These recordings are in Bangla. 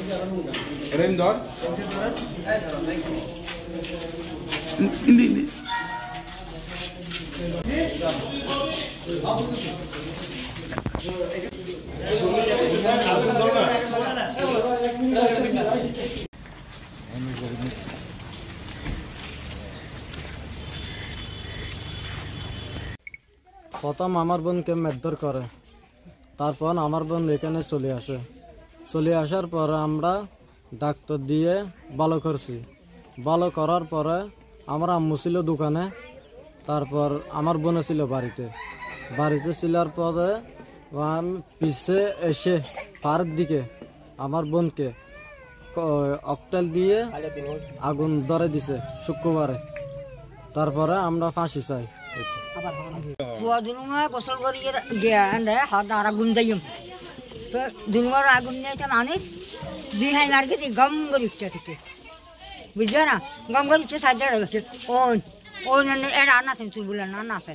Rendor. Ini. প্রথম আমার বোনকে মারধর করে, তারপর আমার বোন এখানে চলে আসার পরে আমরা ডাক্তার দিয়ে ভালো করছি। ভালো করার পরে আমার আম্মু ছিল দোকানে, তারপর আমার বোন ছিল বাড়িতে ছিলার পরে পিছে এসে পাড়ের দিকে আমার বোনকে অকটেল দিয়ে আগুন ধরে দিছে শুক্রবারে। তারপরে আমরা ফাঁসি চাই। গোসল করি আগুন যাইম তো দুনুয়ার আগুন নিয়ে আনিস দুই হাই মার গেছি গম করে উঠছে থেকে বুঝছো না, গম করে উঠছে সাইড গেছে এটা আনা আছেন চুল বললেন না আছে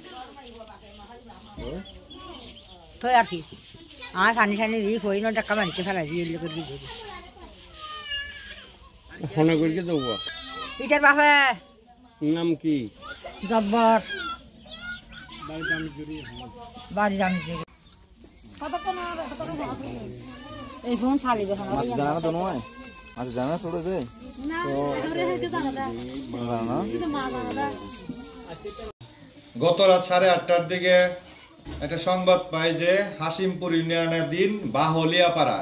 তো আর কি আর সানি দিয়ে হই না টাকা বানিতে ফেলাই দিয়ে করে দিয়ে ফোনে করে দেবো। ইটার বাপে নাম কি? জব্বর বাড়ি জানি এই ফোন ছাড়ি দেখো জানা তো নয় আচ্ছা জানা ছোড়ে দে গত রাত 8:30টার দিকে একটা সংবাদ পাই যে হাসিমপুর ইউনিয়নাধীন বাহলিয়াপাড়া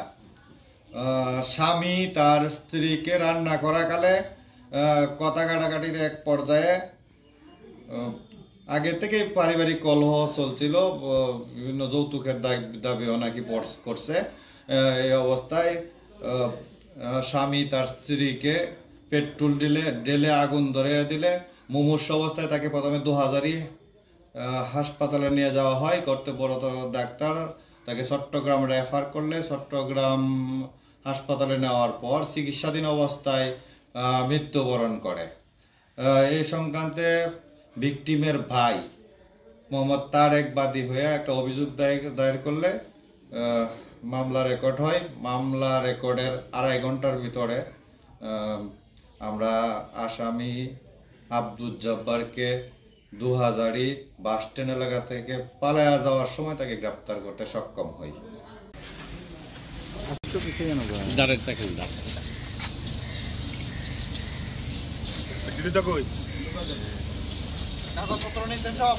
স্বামী তার স্ত্রীকে রান্না করাকালে কথা কাটাকাটির এক পর্যায়ে আগে থেকেই পারিবারিক কলহ চলছিল, বিভিন্ন যৌতুকের দাবিও নাকি করছে। এই অবস্থায় স্বামী তার স্ত্রীকে পেট্রোল ঢেলে আগুন ধরে দিলে মুমূর্ষু অবস্থায় তাকে প্রথমে 2000 হাসপাতালে নিয়ে যাওয়া হয়। কর্তব্যরত ডাক্তার তাকে চট্টগ্রাম রেফার করলে চট্টগ্রাম হাসপাতালে নেওয়ার পর চিকিৎসাধীন অবস্থায় মৃত্যুবরণ করে। এই সংক্রান্তে ভিকটিমের ভাই মোহাম্মদ তারেক বাদী হয়ে একটা অভিযোগ দায়ের করলে মামলা রেকর্ড হয়। মামলা রেকর্ডের 2.5 ঘন্টার ভিতরে আমরা আসামি আব্দুল জব্বারকে 2000 বাস স্ট্যান্ড এলাকা থেকে পালায়া যাওয়ার সময় তাকে গ্রেপ্তার করতে সক্ষম হই। কাগজপত্র নিয়েছেন সব?